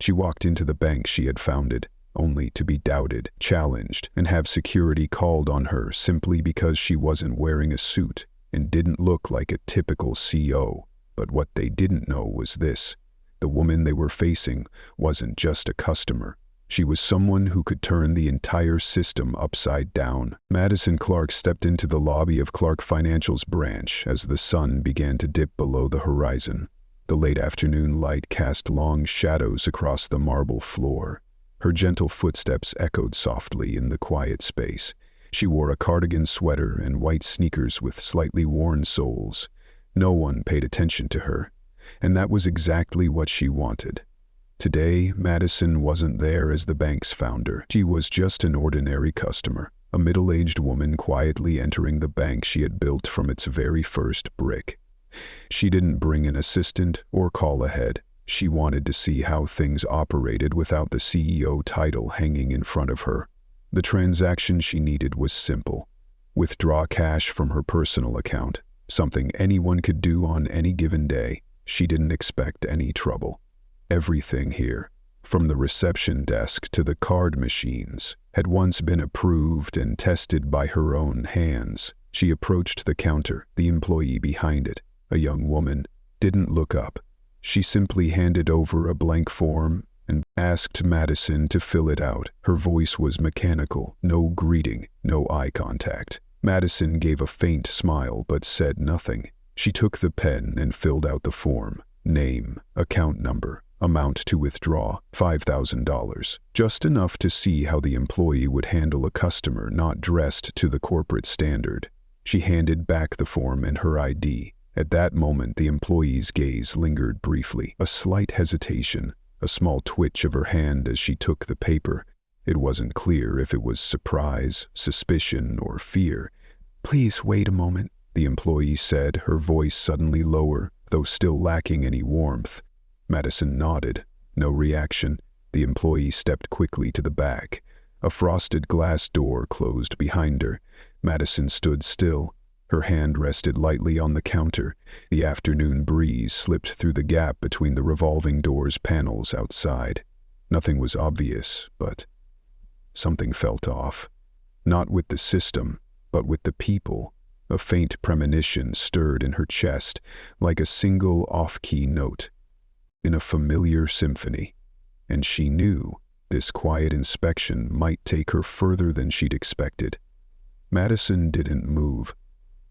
She walked into the bank she had founded, only to be doubted, challenged, and have security called on her simply because she wasn't wearing a suit and didn't look like a typical CEO. But what they didn't know was this: the woman they were facing wasn't just a customer. She was someone who could turn the entire system upside down. Madison Clark stepped into the lobby of Clark Financial's branch as the sun began to dip below the horizon. The late afternoon light cast long shadows across the marble floor. Her gentle footsteps echoed softly in the quiet space. She wore a cardigan sweater and white sneakers with slightly worn soles. No one paid attention to her, and that was exactly what she wanted. Today, Madison wasn't there as the bank's founder. She was just an ordinary customer, a middle-aged woman quietly entering the bank she had built from its very first brick. She didn't bring an assistant or call ahead. She wanted to see how things operated without the CEO title hanging in front of her. The transaction she needed was simple: withdraw cash from her personal account, something anyone could do on any given day. She didn't expect any trouble. Everything here, from the reception desk to the card machines, had once been approved and tested by her own hands. She approached the counter. The employee behind it, a young woman, didn't look up. She simply handed over a blank form and asked Madison to fill it out. Her voice was mechanical, no greeting, no eye contact. Madison gave a faint smile but said nothing. She took the pen and filled out the form. Name, account number, amount to withdraw, $5,000. Just enough to see how the employee would handle a customer not dressed to the corporate standard. She handed back the form and her ID. At that moment, the employee's gaze lingered briefly. A slight hesitation, a small twitch of her hand as she took the paper. It wasn't clear if it was surprise, suspicion, or fear. "Please wait a moment," the employee said, her voice suddenly lower, though still lacking any warmth. Madison nodded. No reaction. The employee stepped quickly to the back. A frosted glass door closed behind her. Madison stood still. Her hand rested lightly on the counter. The afternoon breeze slipped through the gap between the revolving door's panels outside. Nothing was obvious, but something felt off. Not with the system, but with the people. A faint premonition stirred in her chest, like a single off-key note in a familiar symphony. And she knew this quiet inspection might take her further than she'd expected. Madison didn't move.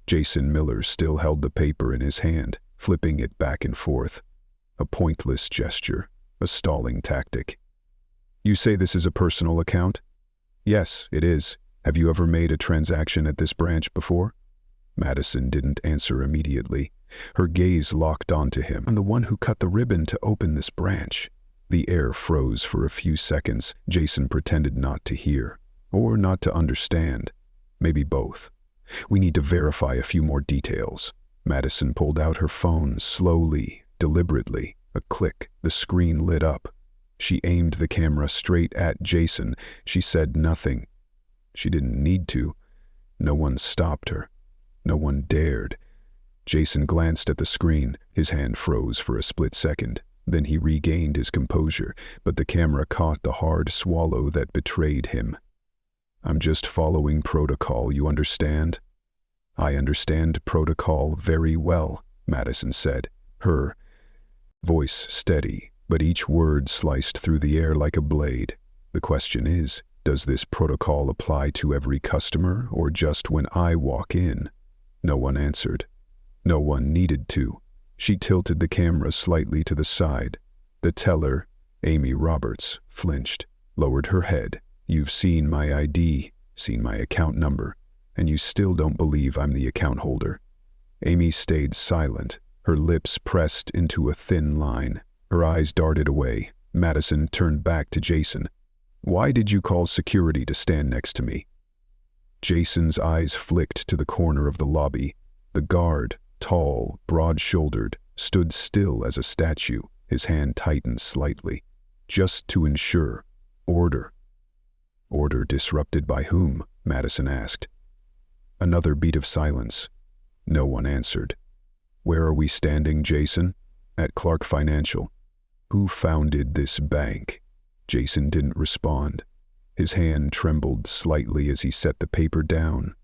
Jason Miller still held the paper in his hand, flipping it back and forth. A pointless gesture, a stalling tactic. "You say this is a personal account?" "Yes, it is. Have you ever made a transaction at this branch before?" Madison didn't answer immediately. Her gaze locked onto him. "I'm the one who cut the ribbon to open this branch." The air froze for a few seconds. Jason pretended not to hear, or not to understand. Maybe both. "We need to verify a few more details." Madison pulled out her phone slowly, deliberately. A click. The screen lit up. She aimed the camera straight at Jason. She said nothing. She didn't need to. No one stopped her. No one dared. Jason glanced at the screen. His hand froze for a split second. Then he regained his composure, but the camera caught the hard swallow that betrayed him. "I'm just following protocol, you understand?" "I understand protocol very well," Madison said, her voice steady, but each word sliced through the air like a blade. "The question is, does this protocol apply to every customer or just when I walk in?" No one answered. No one needed to. She tilted the camera slightly to the side. The teller, Amy Roberts, flinched, lowered her head. "You've seen my ID, seen my account number, and you still don't believe I'm the account holder." Amy stayed silent, her lips pressed into a thin line. Her eyes darted away. Madison turned back to Jason. "Why did you call security to stand next to me?" Jason's eyes flicked to the corner of the lobby. The guard, tall, broad-shouldered, stood still as a statue, his hand tightened slightly. "Just to ensure. Order." "Order disrupted by whom?" Madison asked. Another beat of silence. No one answered. "Where are we standing, Jason?" "At Clark Financial." Who founded this bank? Jason didn't respond. His hand trembled slightly as he set the paper down.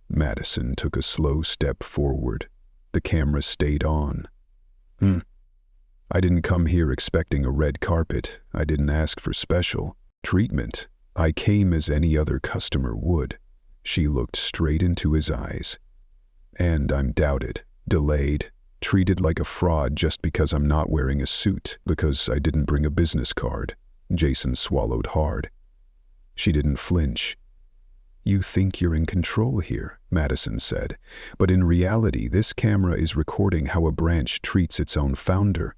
Madison took a slow step forward. The camera stayed on. I didn't come here expecting a red carpet. I didn't ask for special treatment. I came as any other customer would. She looked straight into his eyes. And I'm doubted, delayed, treated like a fraud just because I'm not wearing a suit, because I didn't bring a business card. Jason swallowed hard. She didn't flinch. You think you're in control here, Madison said, but in reality this camera is recording how a branch treats its own founder.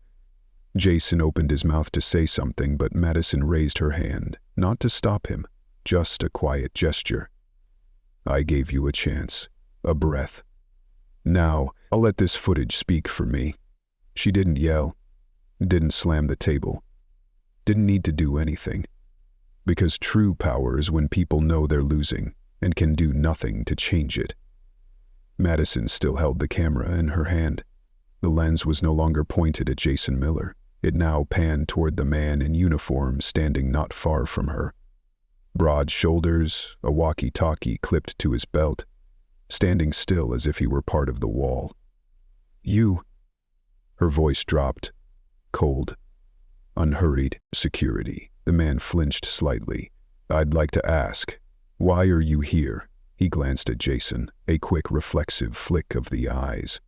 Jason opened his mouth to say something, but Madison raised her hand, not to stop him, just a quiet gesture. I gave you a chance, a breath. Now, I'll let this footage speak for me. She didn't yell, didn't slam the table, didn't need to do anything. Because true power is when people know they're losing and can do nothing to change it. Madison still held the camera in her hand. The lens was no longer pointed at Jason Miller. It now panned toward the man in uniform standing not far from her. Broad shoulders, a walkie-talkie clipped to his belt, standing still as if he were part of the wall. You. Her voice dropped, cold, unhurried. Security. The man flinched slightly. I'd like to ask, why are you here? He glanced at Jason, a quick reflexive flick of the eyes.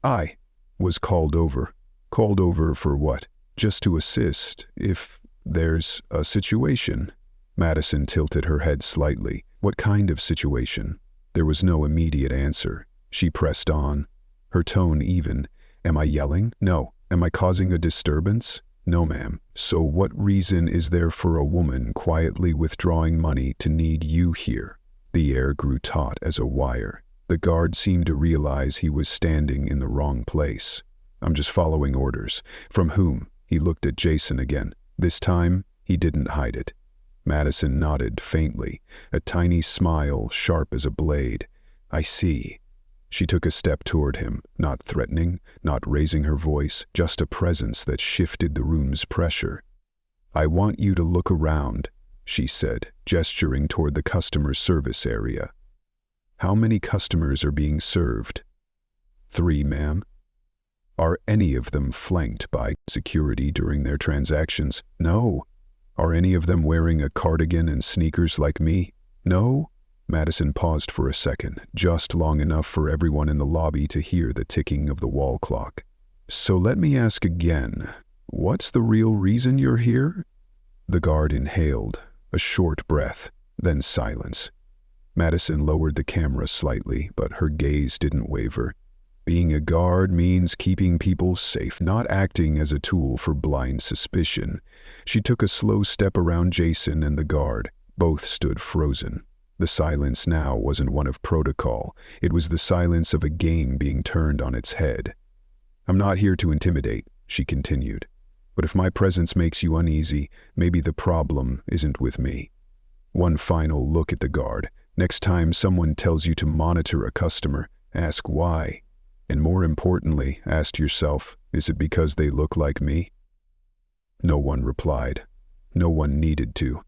I was called over. Called over for what? Just to assist, if there's a situation. Madison tilted her head slightly. What kind of situation? There was no immediate answer. She pressed on, her tone even. Am I yelling? No. Am I causing a disturbance? No, ma'am. So what reason is there for a woman quietly withdrawing money to need you here? The air grew taut as a wire. The guard seemed to realize he was standing in the wrong place. I'm just following orders. From whom? He looked at Jason again. This time, he didn't hide it. Madison nodded faintly, a tiny smile sharp as a blade. I see. She took a step toward him, not threatening, not raising her voice, just a presence that shifted the room's pressure. I want you to look around, she said, gesturing toward the customer service area. How many customers are being served? 3, ma'am. Are any of them flanked by security during their transactions? No. Are any of them wearing a cardigan and sneakers like me? No. Madison paused for a second, just long enough for everyone in the lobby to hear the ticking of the wall clock. So let me ask again, what's the real reason you're here? The guard inhaled, a short breath, then silence. Madison lowered the camera slightly, but her gaze didn't waver. Being a guard means keeping people safe, not acting as a tool for blind suspicion. She took a slow step around Jason and the guard. Both stood frozen. The silence now wasn't one of protocol. It was the silence of a game being turned on its head. I'm not here to intimidate, she continued. But if my presence makes you uneasy, maybe the problem isn't with me. One final look at the guard. Next time someone tells you to monitor a customer, ask why. And more importantly, ask yourself, is it because they look like me? No one replied. No one needed to.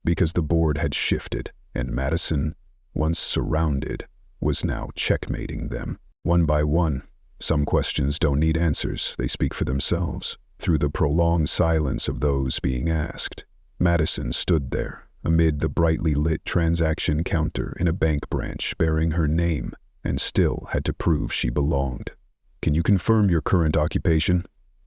Because the board had shifted, and Madison, once surrounded, was now checkmating them. One by one, some questions don't need answers, they speak for themselves. Through the prolonged silence of those being asked, Madison stood there, amid the brightly lit transaction counter in a bank branch bearing her name, and still had to prove she belonged. Can you confirm your current occupation?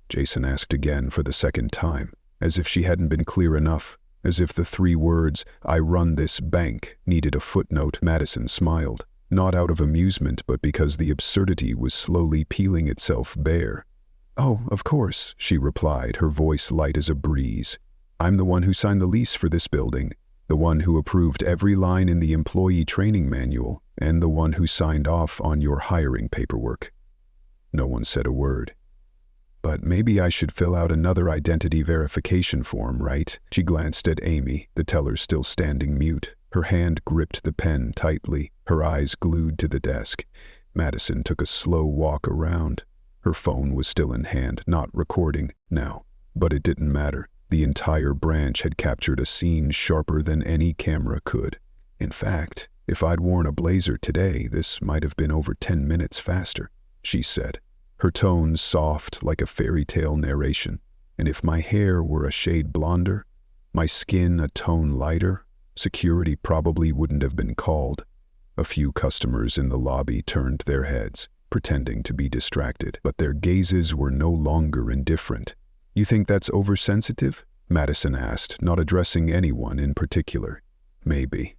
Jason asked again for the second time, as if she hadn't been clear enough. As if the 3 words, I run this bank, needed a footnote. Madison smiled, not out of amusement, but because the absurdity was slowly peeling itself bare. Oh, of course, she replied, her voice light as a breeze. I'm the one who signed the lease for this building, the one who approved every line in the employee training manual, and the one who signed off on your hiring paperwork. No one said a word. But maybe I should fill out another identity verification form, right? She glanced at Amy, the teller still standing mute. Her hand gripped the pen tightly, her eyes glued to the desk. Madison took a slow walk around. Her phone was still in hand, not recording now. But it didn't matter. The entire branch had captured a scene sharper than any camera could. In fact, if I'd worn a blazer today, this might have been over 10 minutes faster, she said, her tone soft like a fairy tale narration. And if my hair were a shade blonder, my skin a tone lighter, security probably wouldn't have been called. A few customers in the lobby turned their heads, pretending to be distracted, but their gazes were no longer indifferent. "You think that's oversensitive?" Madison asked, not addressing anyone in particular. "Maybe.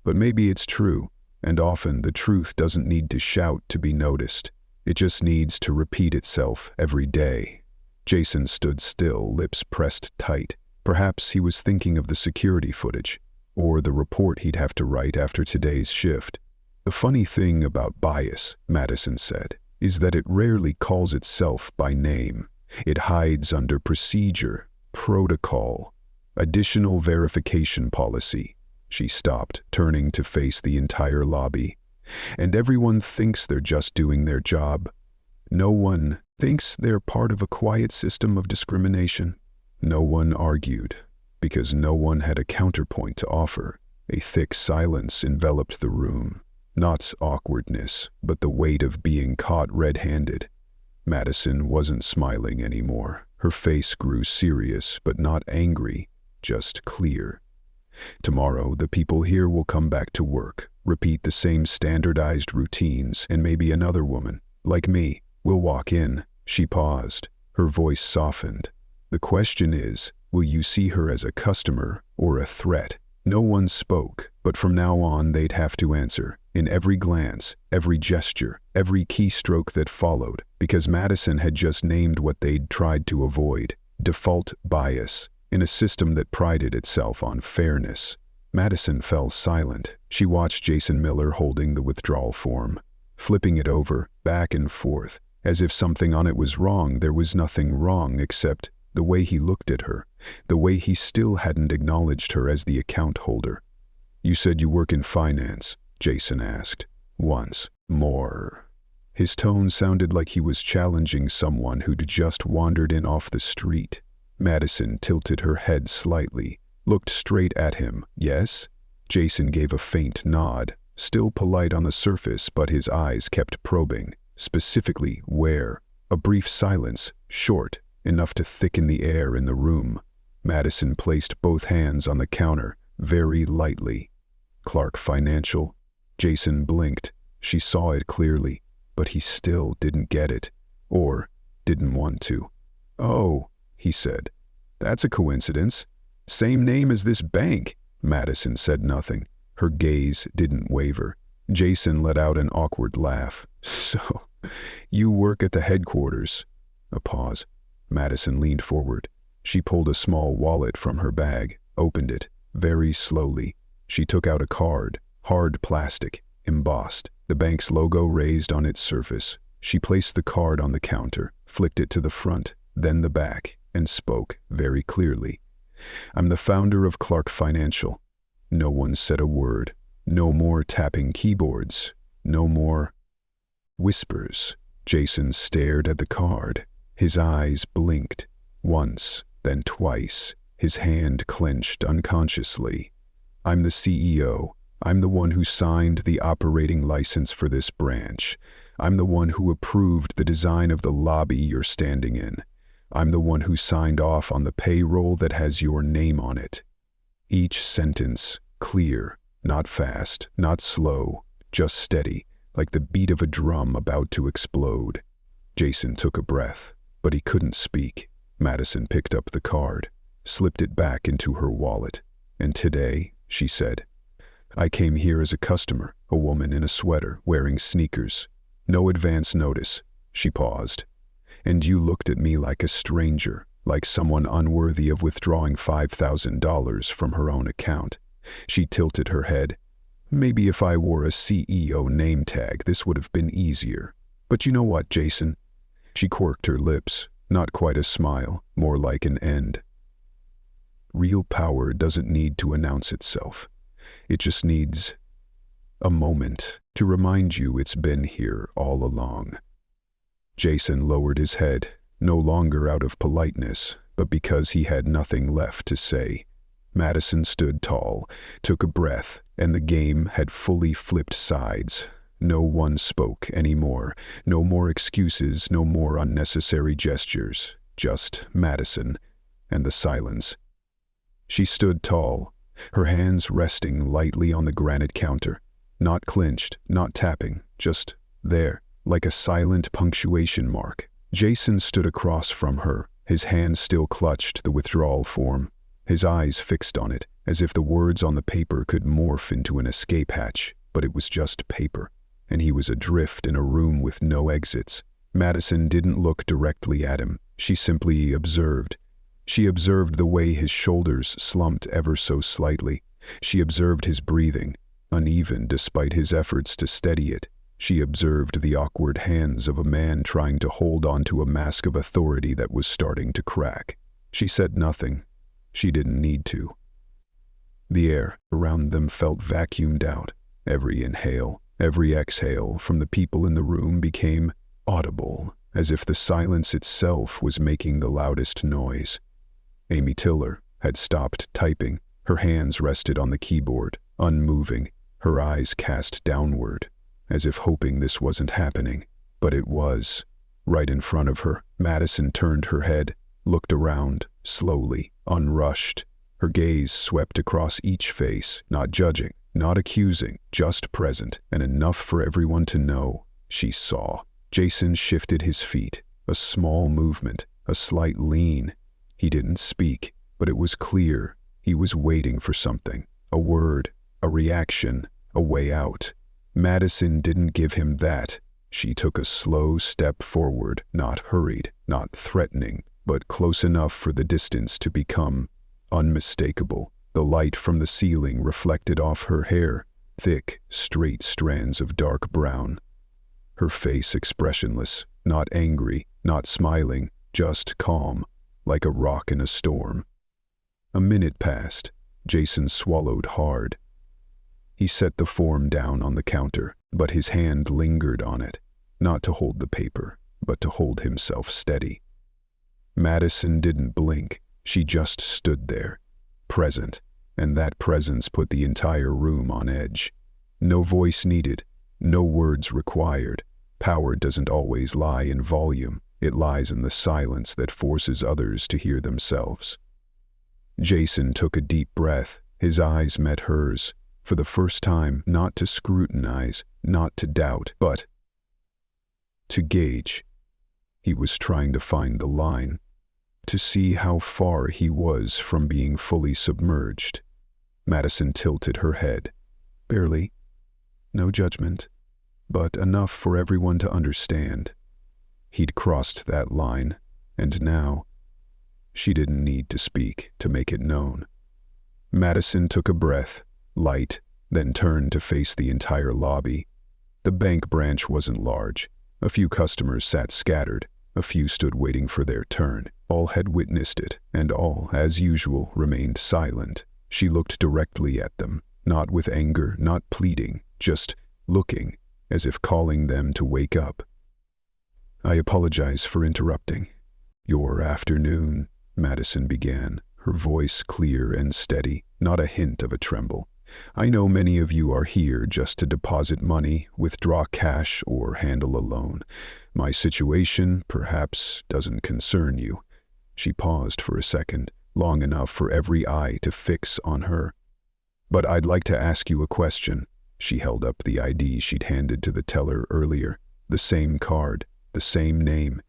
But maybe it's true, and often the truth doesn't need to shout to be noticed. It just needs to repeat itself every day." Jason stood still, lips pressed tight. Perhaps he was thinking of the security footage, or the report he'd have to write after today's shift. "The funny thing about bias," Madison said, "is that it rarely calls itself by name. It hides under procedure, protocol, additional verification policy." She stopped, turning to face the entire lobby. "And everyone thinks they're just doing their job. No one thinks they're part of a quiet system of discrimination." No one argued, because no one had a counterpoint to offer. A thick silence enveloped the room. Not awkwardness, but the weight of being caught red-handed. Madison wasn't smiling anymore. Her face grew serious, but not angry, just clear. "Tomorrow, the people here will come back to work, repeat the same standardized routines, and maybe another woman, like me, will walk in." She paused. Her voice softened. "The question is, will you see her as a customer or a threat?" No one spoke, but from now on they'd have to answer, in every glance, every gesture, every keystroke that followed, because Madison had just named what they'd tried to avoid: default bias, in a system that prided itself on fairness. Madison fell silent. She watched Jason Miller holding the withdrawal form, flipping it over, back and forth, as if something on it was wrong. There was nothing wrong except the way he looked at her, the way he still hadn't acknowledged her as the account holder. "You said you work in finance," Jason asked. "Once more." His tone sounded like he was challenging someone who'd just wandered in off the street. Madison tilted her head slightly, looked straight at him. "Yes?" Jason gave a faint nod, still polite on the surface, but his eyes kept probing. "Specifically, where?" A brief silence, short, enough to thicken the air in the room. Madison placed both hands on the counter, very lightly. "Clark Financial?" Jason blinked. She saw it clearly, but he still didn't get it, or didn't want to. "Oh," he said. "That's a coincidence. Same name as this bank." Madison said nothing. Her gaze didn't waver. Jason let out an awkward laugh. "So, you work at the headquarters." A pause. Madison leaned forward. She pulled a small wallet from her bag, opened it, very slowly. She took out a card, hard plastic, embossed, the bank's logo raised on its surface. She placed the card on the counter, flicked it to the front, then the back, and spoke very clearly. "I'm the founder of Clark Financial." No one said a word. No more tapping keyboards. No more whispers. Jason stared at the card. His eyes blinked, once, then twice. His hand clenched unconsciously. "I'm the CEO. I'm the one who signed the operating license for this branch. I'm the one who approved the design of the lobby you're standing in. I'm the one who signed off on the payroll that has your name on it." Each sentence, clear, not fast, not slow, just steady, like the beat of a drum about to explode. Jason took a breath, but he couldn't speak. Madison picked up the card, slipped it back into her wallet. "And today," she said, "I came here as a customer, a woman in a sweater, wearing sneakers. No advance notice." She paused. "And you looked at me like a stranger, like someone unworthy of withdrawing $5,000 from her own account." She tilted her head. "Maybe if I wore a CEO name tag, this would have been easier. But you know what, Jason?" She quirked her lips, not quite a smile, more like an end. "Real power doesn't need to announce itself. It just needs a moment to remind you it's been here all along." Jason lowered his head, no longer out of politeness, but because he had nothing left to say. Madison stood tall, took a breath, and the game had fully flipped sides. No one spoke anymore. No more excuses, no more unnecessary gestures. Just Madison and the silence. She stood tall, her hands resting lightly on the granite counter. Not clenched, not tapping, just there, like a silent punctuation mark. Jason stood across from her, his hand still clutched the withdrawal form, his eyes fixed on it, as if the words on the paper could morph into an escape hatch, but it was just paper, and he was adrift in a room with no exits. Madison didn't look directly at him, she simply observed. She observed the way his shoulders slumped ever so slightly. She observed his breathing, uneven despite his efforts to steady it. She observed the awkward hands of a man trying to hold onto a mask of authority that was starting to crack. She said nothing. She didn't need to. The air around them felt vacuumed out. Every inhale, every exhale from the people in the room became audible, as if the silence itself was making the loudest noise. Amy Tiller had stopped typing. Her hands rested on the keyboard, unmoving, her eyes cast downward, as if hoping this wasn't happening. But it was. Right in front of her, Madison turned her head, looked around, slowly, unrushed. Her gaze swept across each face, not judging, not accusing, just present, and enough for everyone to know. She saw. Jason shifted his feet, a small movement, a slight lean. He didn't speak, but it was clear. He was waiting for something, a word, a reaction, a way out. Madison didn't give him that. She took a slow step forward, not hurried, not threatening, but close enough for the distance to become unmistakable. The light from the ceiling reflected off her hair, thick, straight strands of dark brown. Her face expressionless, not angry, not smiling, just calm, like a rock in a storm. A minute passed. Jason swallowed hard. He set the form down on the counter, but his hand lingered on it, not to hold the paper, but to hold himself steady. Madison didn't blink. She just stood there, present, and that presence put the entire room on edge. No voice needed, no words required. Power doesn't always lie in volume. It lies in the silence that forces others to hear themselves. Jason took a deep breath. His eyes met hers, for the first time, not to scrutinize, not to doubt, but to gauge. He was trying to find the line, to see how far he was from being fully submerged. Madison tilted her head. Barely. No judgment, but enough for everyone to understand. He'd crossed that line, and now she didn't need to speak to make it known. Madison took a breath, light, then turned to face the entire lobby. The bank branch wasn't large. A few customers sat scattered. A few stood waiting for their turn. All had witnessed it, and all, as usual, remained silent. She looked directly at them, not with anger, not pleading, just looking, as if calling them to wake up. "I apologize for interrupting your afternoon," Madison began, her voice clear and steady, not a hint of a tremble. "I know many of you are here just to deposit money, withdraw cash, or handle a loan. My situation, perhaps, doesn't concern you." She paused for a second, long enough for every eye to fix on her. "But I'd like to ask you a question." She held up the ID she'd handed to the teller earlier, the same card, the same name.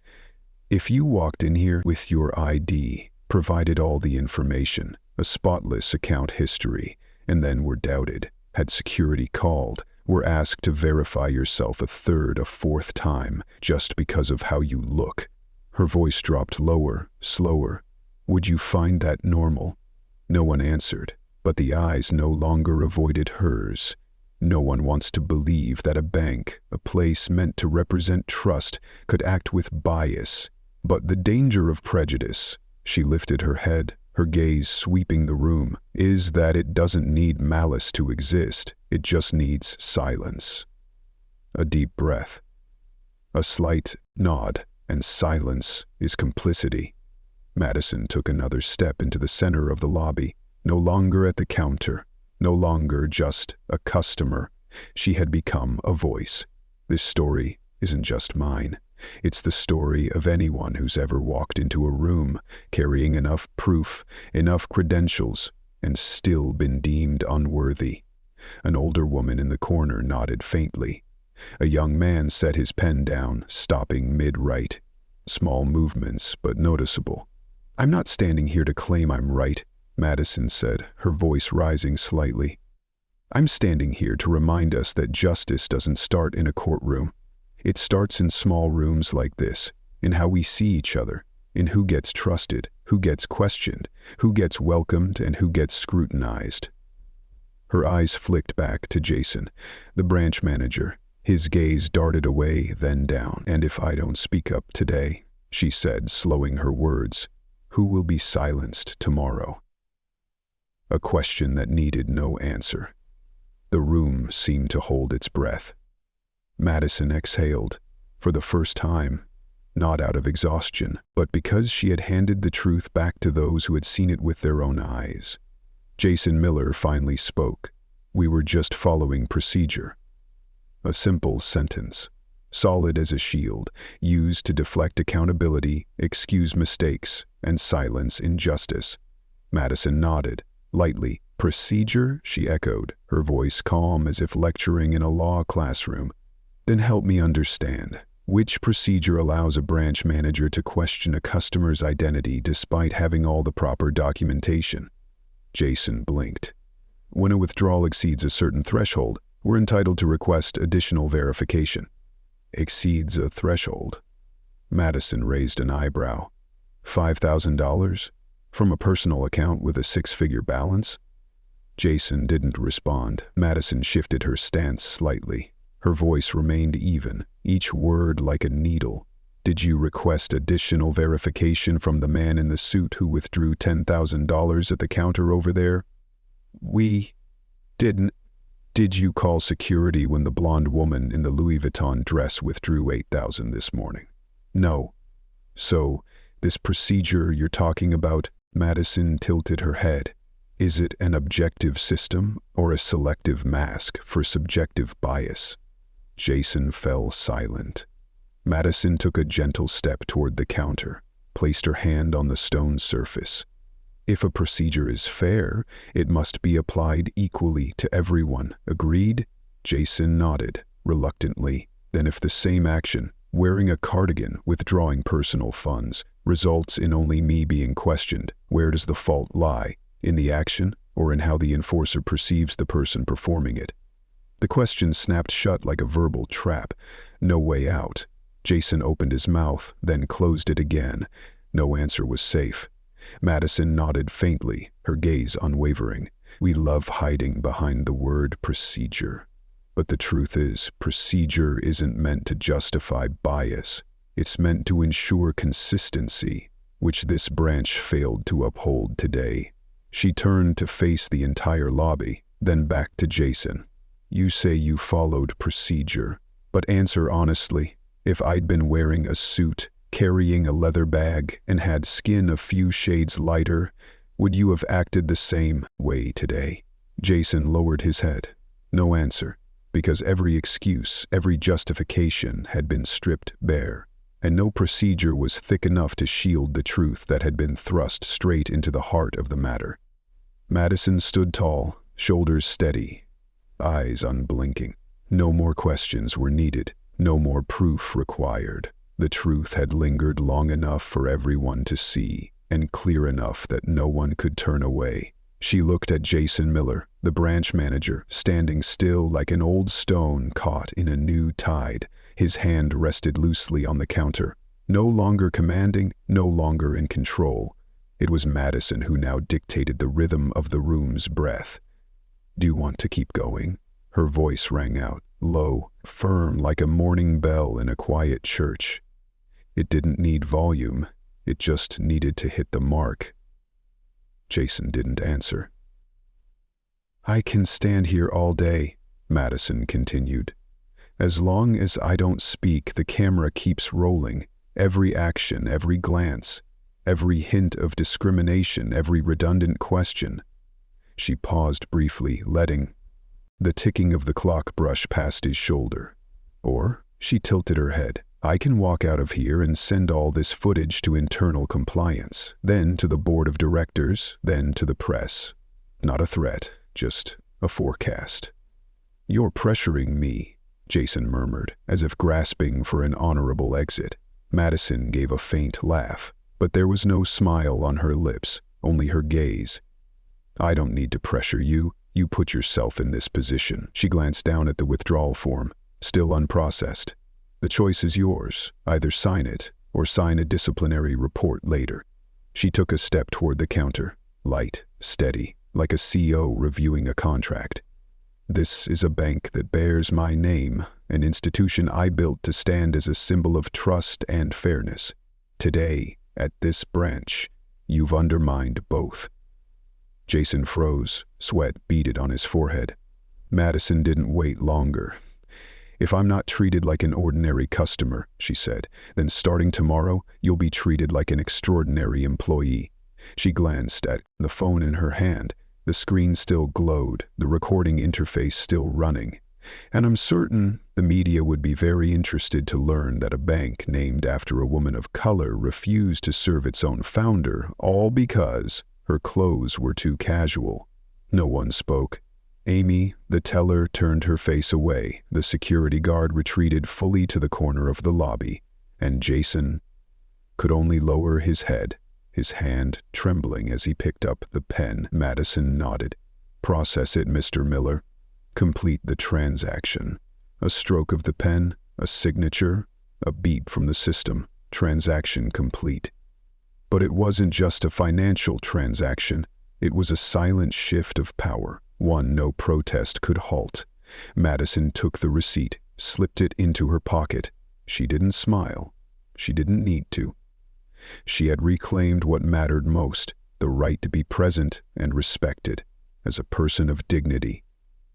"If you walked in here with your ID, provided all the information, a spotless account history, and then were doubted, had security called, were asked to verify yourself a third, a fourth time, just because of how you look," her voice dropped lower, slower, "would you find that normal?" No one answered, but the eyes no longer avoided hers. No one wants to believe that a bank, a place meant to represent trust, could act with bias. But the danger of prejudice, she lifted her head, her gaze sweeping the room, is that it doesn't need malice to exist. It just needs silence. A deep breath. A slight nod, and silence is complicity. Madison took another step into the center of the lobby, no longer at the counter, no longer just a customer. She had become a voice. This story isn't just mine. It's the story of anyone who's ever walked into a room carrying enough proof, enough credentials, and still been deemed unworthy. An older woman in the corner nodded faintly. A young man set his pen down, stopping mid-write. Small movements, but noticeable. "I'm not standing here to claim I'm right," Madison said, her voice rising slightly. "I'm standing here to remind us that justice doesn't start in a courtroom. It starts in small rooms like this, in how we see each other, in who gets trusted, who gets questioned, who gets welcomed, and who gets scrutinized." Her eyes flicked back to Jason, the branch manager. His gaze darted away, then down. "And if I don't speak up today," she said, slowing her words, "who will be silenced tomorrow?" A question that needed no answer. The room seemed to hold its breath. Madison exhaled, for the first time, not out of exhaustion, but because she had handed the truth back to those who had seen it with their own eyes. Jason Miller finally spoke. "We were just following procedure." A simple sentence, solid as a shield, used to deflect accountability, excuse mistakes, and silence injustice. Madison nodded, lightly. "Procedure?" she echoed, her voice calm as if lecturing in a law classroom. "Then help me understand. Which procedure allows a branch manager to question a customer's identity despite having all the proper documentation?" Jason blinked. "When a withdrawal exceeds a certain threshold, we're entitled to request additional verification." "Exceeds a threshold?" Madison raised an eyebrow. $5,000? From a personal account with a six-figure balance? Jason didn't respond. Madison shifted her stance slightly. Her voice remained even, each word like a needle. "Did you request additional verification from the man in the suit who withdrew $10,000 at the counter over there?" "We didn't." "Did you call security when the blonde woman in the Louis Vuitton dress withdrew $8,000 this morning?" "No." "So, this procedure you're talking about," Madison tilted her head, "is it an objective system or a selective mask for subjective bias?" Jason fell silent. Madison took a gentle step toward the counter, placed her hand on the stone surface. "If a procedure is fair, it must be applied equally to everyone. Agreed?" Jason nodded, reluctantly. "Then if the same action, wearing a cardigan, withdrawing personal funds, results in only me being questioned, where does the fault lie? In the action, or in how the enforcer perceives the person performing it?" The question snapped shut like a verbal trap. No way out. Jason opened his mouth, then closed it again. No answer was safe. Madison nodded faintly, her gaze unwavering. "We love hiding behind the word procedure. But the truth is, procedure isn't meant to justify bias. It's meant to ensure consistency, which this branch failed to uphold today." She turned to face the entire lobby, then back to Jason. "You say you followed procedure, but answer honestly. If I'd been wearing a suit, carrying a leather bag, and had skin a few shades lighter, would you have acted the same way today?" Jason lowered his head. No answer, because every excuse, every justification had been stripped bare, and no procedure was thick enough to shield the truth that had been thrust straight into the heart of the matter. Madison stood tall, shoulders steady, eyes unblinking. No more questions were needed, no more proof required. The truth had lingered long enough for everyone to see, and clear enough that no one could turn away. She looked at Jason Miller, the branch manager, standing still like an old stone caught in a new tide. His hand rested loosely on the counter, no longer commanding, no longer in control. It was Madison who now dictated the rhythm of the room's breath. "Do you want to keep going?" Her voice rang out, low, firm like a morning bell in a quiet church. It didn't need volume, it just needed to hit the mark. Jason didn't answer. "I can stand here all day," Madison continued. "As long as I don't speak, the camera keeps rolling, every action, every glance. every hint of discrimination, every redundant question. She paused briefly, letting the ticking of the clock brush past his shoulder. Or, she tilted her head, I can walk out of here and send all this footage to internal compliance, then to the board of directors, then to the press. Not a threat, just a forecast. You're pressuring me, Jason murmured, as if grasping for an honorable exit. Madison gave a faint laugh, but there was no smile on her lips, only her gaze. I don't need to pressure you. You put yourself in this position. She glanced down at the withdrawal form, still unprocessed. The choice is yours. Either sign it or sign a disciplinary report later. She took a step toward the counter, light, steady, like a CEO reviewing a contract. This is a bank that bears my name, an institution I built to stand as a symbol of trust and fairness. Today, at this branch, you've undermined both. Jason froze, sweat beaded on his forehead. Madison didn't wait longer. If I'm not treated like an ordinary customer, she said, then starting tomorrow, you'll be treated like an extraordinary employee. She glanced at the phone in her hand. The screen still glowed, the recording interface still running. And I'm certain the media would be very interested to learn that a bank named after a woman of color refused to serve its own founder, all because her clothes were too casual. No one spoke. Amy, the teller, turned her face away. The security guard retreated fully to the corner of the lobby, and Jason could only lower his head, his hand trembling as he picked up the pen. Madison nodded. Process it, Mr. Miller. Complete the transaction. A stroke of the pen, a signature, a beep from the system. Transaction complete. But it wasn't just a financial transaction. It was a silent shift of power, one no protest could halt. Madison took the receipt, slipped it into her pocket. She didn't smile. She didn't need to. She had reclaimed what mattered most, the right to be present and respected, as a person of dignity.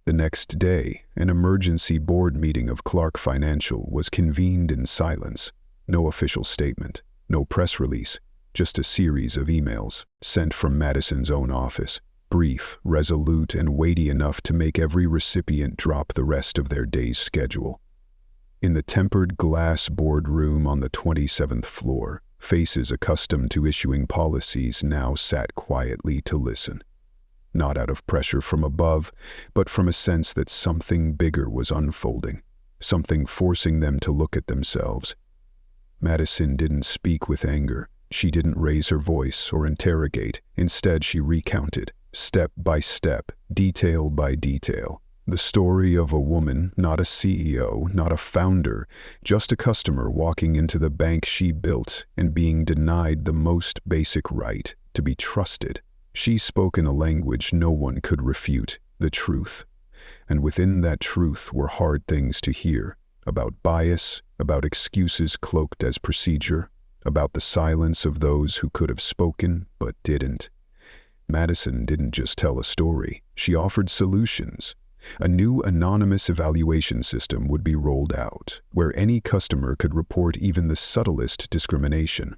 The next day, an emergency board meeting of Clark Financial was convened in silence. No official statement, no press release, just a series of emails sent from Madison's own office, brief, resolute, and weighty enough to make every recipient drop the rest of their day's schedule. In the tempered glass boardroom on the 27th floor, faces accustomed to issuing policies now sat quietly to listen. Not out of pressure from above, but from a sense that something bigger was unfolding, something forcing them to look at themselves. Madison didn't speak with anger. She didn't raise her voice or interrogate. Instead, she recounted, step by step, detail by detail, the story of a woman, not a CEO, not a founder, just a customer walking into the bank she built and being denied the most basic right, to be trusted. She spoke in a language no one could refute, the truth. And within that truth were hard things to hear, about bias, about excuses cloaked as procedure, about the silence of those who could have spoken but didn't. Madison didn't just tell a story, she offered solutions. A new anonymous evaluation system would be rolled out, where any customer could report even the subtlest discrimination.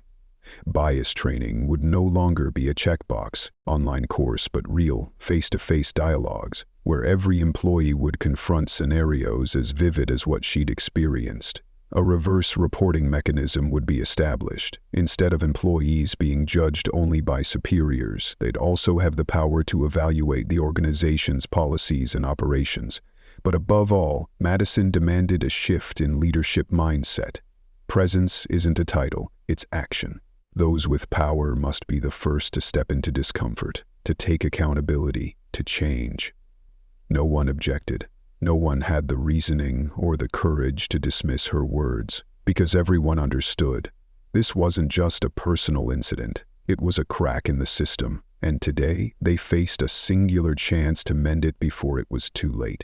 Bias training would no longer be a checkbox, online course, but real, face-to-face dialogues, where every employee would confront scenarios as vivid as what she'd experienced. A reverse reporting mechanism would be established. Instead of employees being judged only by superiors, they'd also have the power to evaluate the organization's policies and operations. But above all, Madison demanded a shift in leadership mindset. Presence isn't a title, it's action. Those with power must be the first to step into discomfort, to take accountability, to change. No one objected. No one had the reasoning or the courage to dismiss her words, because everyone understood. This wasn't just a personal incident. It was a crack in the system, and today they faced a singular chance to mend it before it was too late.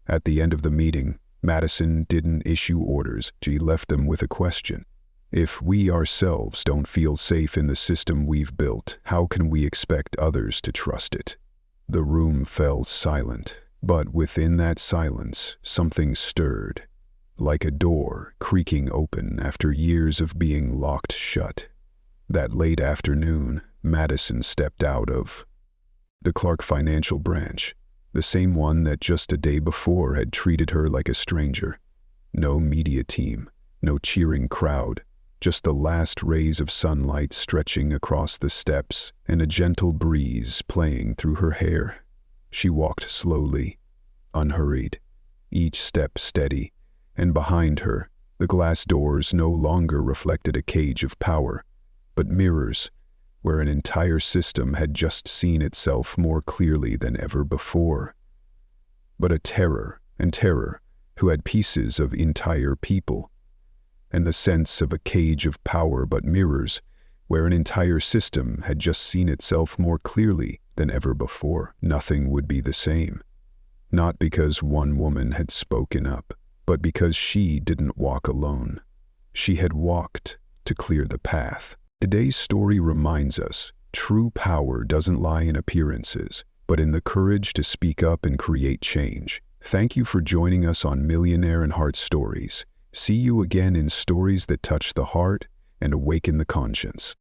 At the end of the meeting, Madison didn't issue orders. She left them with a question. If we ourselves don't feel safe in the system we've built, how can we expect others to trust it? The room fell silent. But within that silence, something stirred, like a door creaking open after years of being locked shut. That late afternoon, Madison stepped out of the Clark financial branch, the same one that just a day before had treated her like a stranger. No media team, no cheering crowd, just the last rays of sunlight stretching across the steps and a gentle breeze playing through her hair. She walked slowly, unhurried, each step steady, and behind her, the glass doors no longer reflected a cage of power, but mirrors where an entire system had just seen itself more clearly than ever before. But a terror who had pieces of entire people, and the sense of a cage of power but mirrors where an entire system had just seen itself more clearly than ever before. Nothing would be the same. Not because one woman had spoken up, but because she didn't walk alone. She had walked to clear the path. Today's story reminds us, true power doesn't lie in appearances, but in the courage to speak up and create change. Thank you for joining us on Millionaire and Heart Stories. See you again in stories that touch the heart and awaken the conscience.